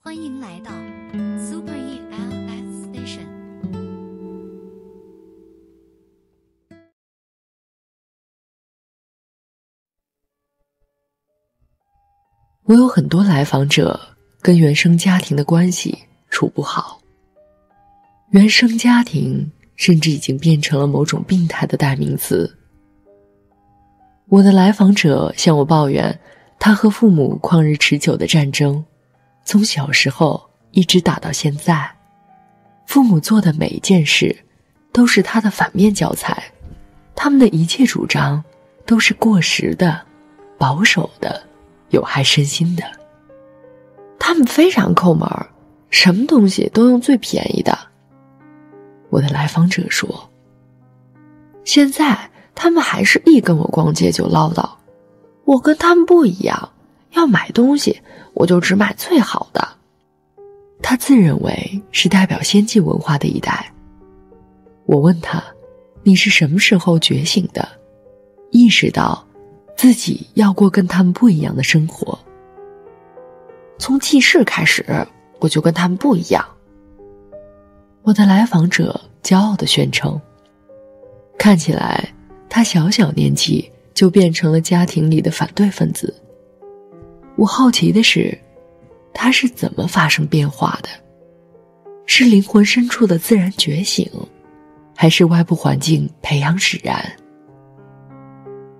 欢迎来到 Super ELS Station。 我有很多来访者跟原生家庭的关系处不好，原生家庭甚至已经变成了某种病态的代名词。我的来访者向我抱怨，他和父母旷日持久的战争，从小时候一直打到现在，父母做的每一件事都是他的反面教材，他们的一切主张都是过时的、保守的、有害身心的。他们非常抠门，什么东西都用最便宜的。我的来访者说，现在他们还是一跟我逛街就唠叨，我跟他们不一样，要买东西我就只买最好的。他自认为是代表先进文化的一代。我问他，你是什么时候觉醒的，意识到自己要过跟他们不一样的生活？从记事开始，我就跟他们不一样。我的来访者骄傲地宣称，看起来他小小年纪就变成了家庭里的反对分子。我好奇的是，他是怎么发生变化的？是灵魂深处的自然觉醒，还是外部环境培养使然？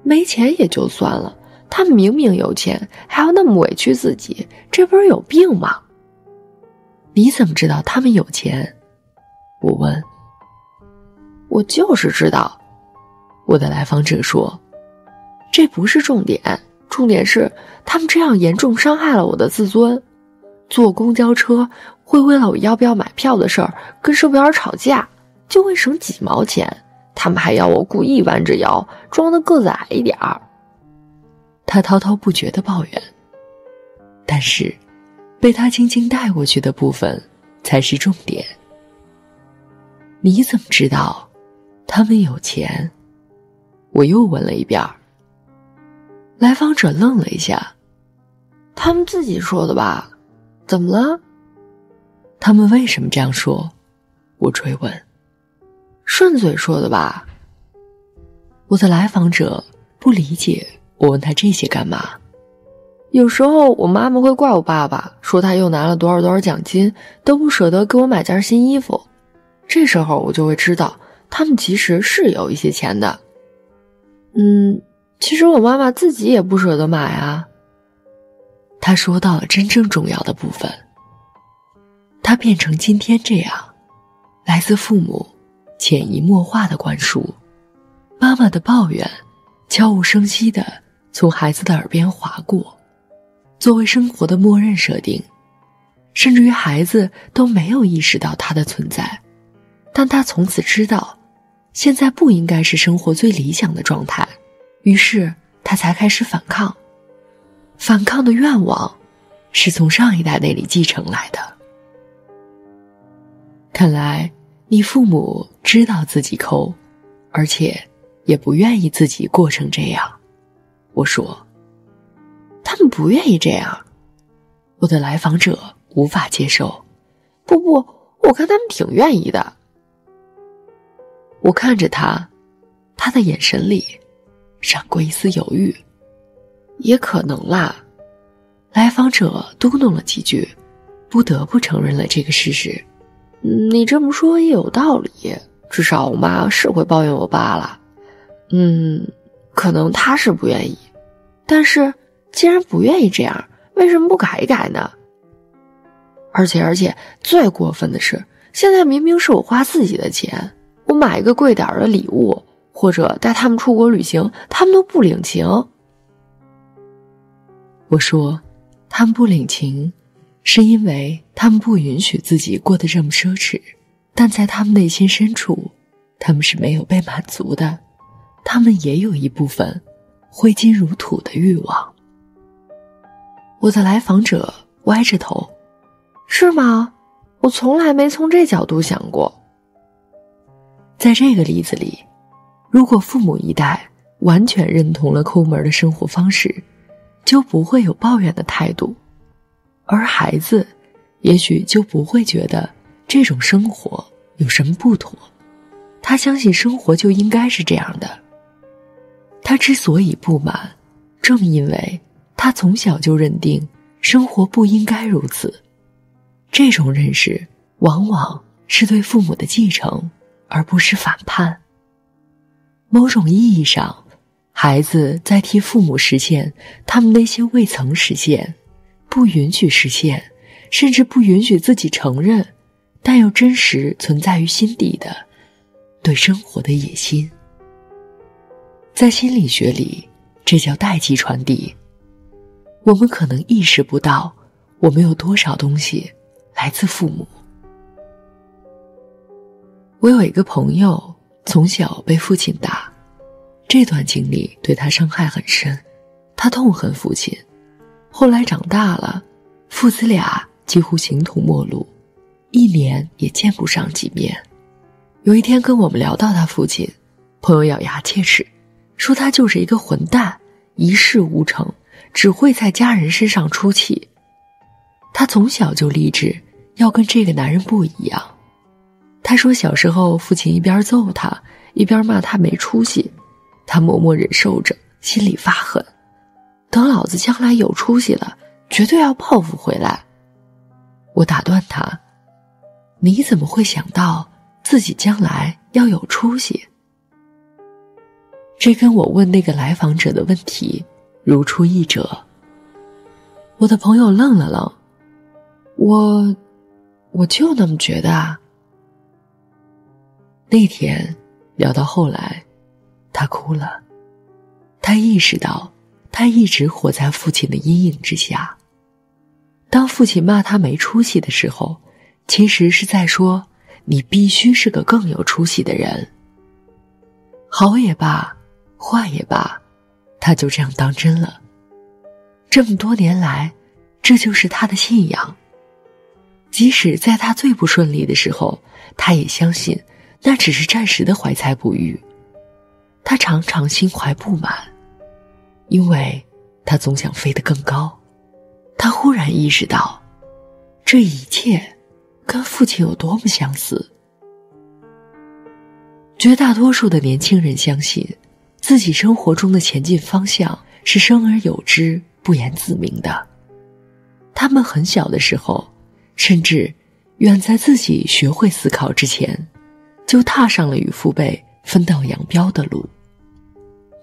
没钱也就算了，他们明明有钱，还要那么委屈自己，这不是有病吗？你怎么知道他们有钱？我问。我就是知道，我的来访者说，这不是重点，重点是他们这样严重伤害了我的自尊。坐公交车会为了我要不要买票的事儿跟售票员吵架，就会省几毛钱，他们还要我故意弯着腰，装得个子矮一点儿。他滔滔不绝地抱怨，但是被他轻轻带过去的部分才是重点。你怎么知道他们有钱？我又问了一遍。来访者愣了一下，他们自己说的吧？怎么了？他们为什么这样说？我追问。顺嘴说的吧？我的来访者不理解我问他这些干嘛。有时候我妈妈会怪我爸爸，说他又拿了多少奖金，都不舍得给我买件新衣服。这时候我就会知道，他们其实是有一些钱的。其实我妈妈自己也不舍得买啊。他说到了真正重要的部分。他变成今天这样，来自父母潜移默化的灌输，妈妈的抱怨悄无声息地从孩子的耳边划过，作为生活的默认设定，甚至于孩子都没有意识到它的存在，但他从此知道现在不应该是生活最理想的状态，于是他才开始反抗。反抗的愿望是从上一代那里继承来的。看来你父母知道自己抠，而且也不愿意自己过成这样。我说，他们不愿意这样。我的来访者无法接受。不，我看他们挺愿意的。我看着他，他的眼神里闪过一丝犹豫。也可能啦。来访者嘟囔了几句，不得不承认了这个事实。你这么说也有道理，至少我妈是会抱怨我爸了。可能他是不愿意，但是既然不愿意这样，为什么不改一改呢？而且最过分的是，现在明明是我花自己的钱，我买一个贵点的礼物，或者带他们出国旅行，他们都不领情。我说，他们不领情，是因为他们不允许自己过得这么奢侈，但在他们内心深处，他们是没有被满足的，他们也有一部分挥金如土的欲望。我的来访者歪着头，是吗？我从来没从这角度想过。在这个例子里，如果父母一代完全认同了抠门的生活方式，就不会有抱怨的态度，而孩子也许就不会觉得这种生活有什么不妥。他相信生活就应该是这样的。他之所以不满，正因为他从小就认定生活不应该如此。这种认识往往是对父母的继承，而不是反叛。某种意义上，孩子在替父母实现他们那些未曾实现、不允许实现，甚至不允许自己承认，但又真实存在于心底的对生活的野心。在心理学里，这叫代际传递。我们可能意识不到我们有多少东西来自父母。我有一个朋友从小被父亲打，这段经历对他伤害很深，他痛恨父亲。后来长大了，父子俩几乎形同陌路，1年也见不上几面。有一天跟我们聊到他父亲，朋友咬牙切齿，说他就是一个混蛋，一事无成，只会在家人身上出气。他从小就立志要跟这个男人不一样。他说小时候父亲一边揍他，一边骂他没出息，他默默忍受着，心里发狠，等老子将来有出息了，绝对要报复回来。我打断他，你怎么会想到自己将来要有出息？这跟我问那个来访者的问题如出一辙。我的朋友愣了愣，我就那么觉得啊。那天聊到后来，他哭了。他意识到他一直活在父亲的阴影之下。当父亲骂他没出息的时候，其实是在说你必须是个更有出息的人。好也罢，坏也罢，他就这样当真了。这么多年来，这就是他的信仰。即使在他最不顺利的时候，他也相信那只是暂时的怀才不遇。他常常心怀不满，因为他总想飞得更高。他忽然意识到，这一切跟父亲有多么相似。绝大多数的年轻人相信，自己生活中的前进方向是生而有之、不言自明的。他们很小的时候，甚至远在自己学会思考之前，就踏上了与父辈分道扬镳的路，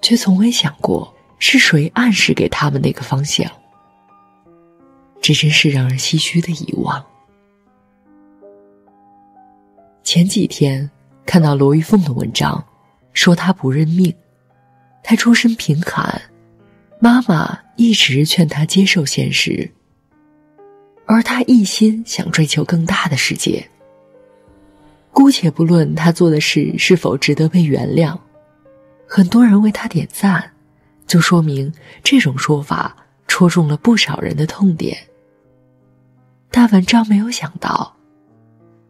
却从未想过是谁暗示给他们那个方向。这真是让人唏嘘的遗忘。前几天看到罗玉凤的文章，说她不认命。她出身贫寒，妈妈一直劝她接受现实，而她一心想追求更大的世界。姑且不论她做的事是否值得被原谅，很多人为她点赞，就说明这种说法戳中了不少人的痛点。但文章没有想到，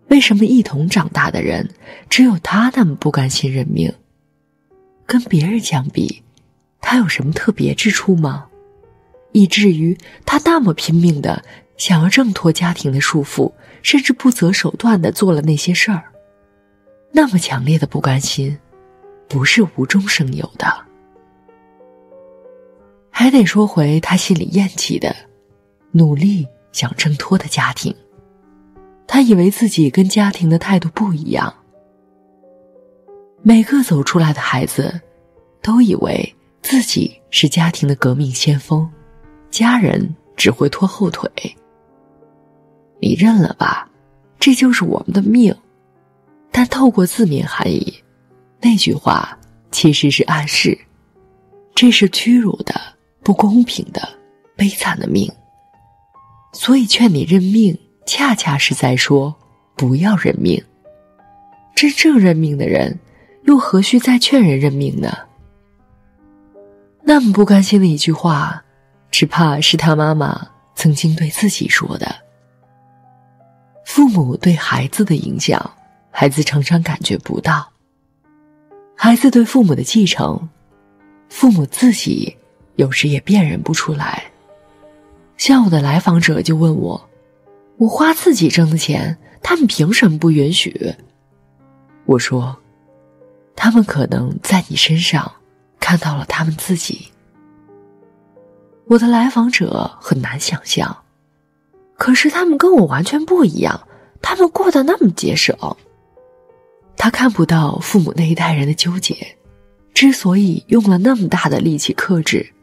为什么一同长大的人只有他那么不甘心认命？跟别人相比，他有什么特别之处吗？以至于他那么拼命的想要挣脱家庭的束缚，甚至不择手段的做了那些事儿。那么强烈的不甘心，不是无中生有的。还得说回他心里厌弃的，努力想挣脱的家庭。他以为自己跟家庭的态度不一样。每个走出来的孩子都以为自己是家庭的革命先锋，家人只会拖后腿。你认了吧，这就是我们的命。但透过字面含义，那句话其实是暗示，这是屈辱的、不公平的、悲惨的命。所以劝你认命，恰恰是在说不要认命。真正认命的人，又何须再劝人认命呢？那么不甘心的一句话，只怕是他妈妈曾经对自己说的。父母对孩子的影响，孩子常常感觉不到。孩子对父母的继承，父母自己有时也辨认不出来。像我的来访者就问我，我花自己挣的钱，他们凭什么不允许？我说，他们可能在你身上看到了他们自己。我的来访者很难想象，可是他们跟我完全不一样，他们过得那么节省。他看不到父母那一代人的纠结，之所以用了那么大的力气克制，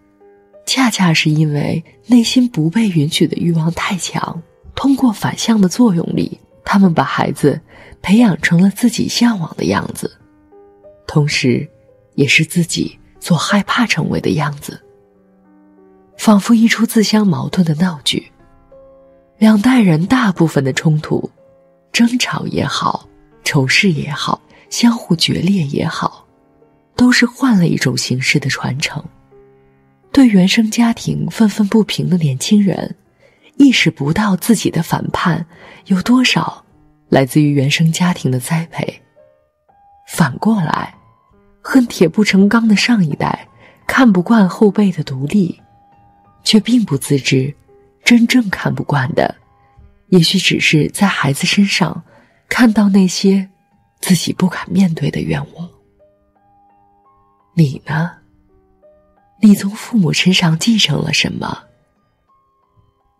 恰恰是因为内心不被允许的欲望太强，通过反向的作用力，他们把孩子培养成了自己向往的样子，同时也是自己所害怕成为的样子，仿佛一出自相矛盾的闹剧。两代人大部分的冲突，争吵也好，仇视也好，相互决裂也好，都是换了一种形式的传承。对原生家庭愤愤不平的年轻人，意识不到自己的反叛有多少来自于原生家庭的栽培。反过来，恨铁不成钢的上一代看不惯后辈的独立，却并不自知，真正看不惯的，也许只是在孩子身上看到那些自己不敢面对的愿望。你呢？你从父母身上继承了什么？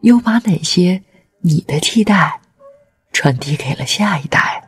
又把哪些你的期待传递给了下一代？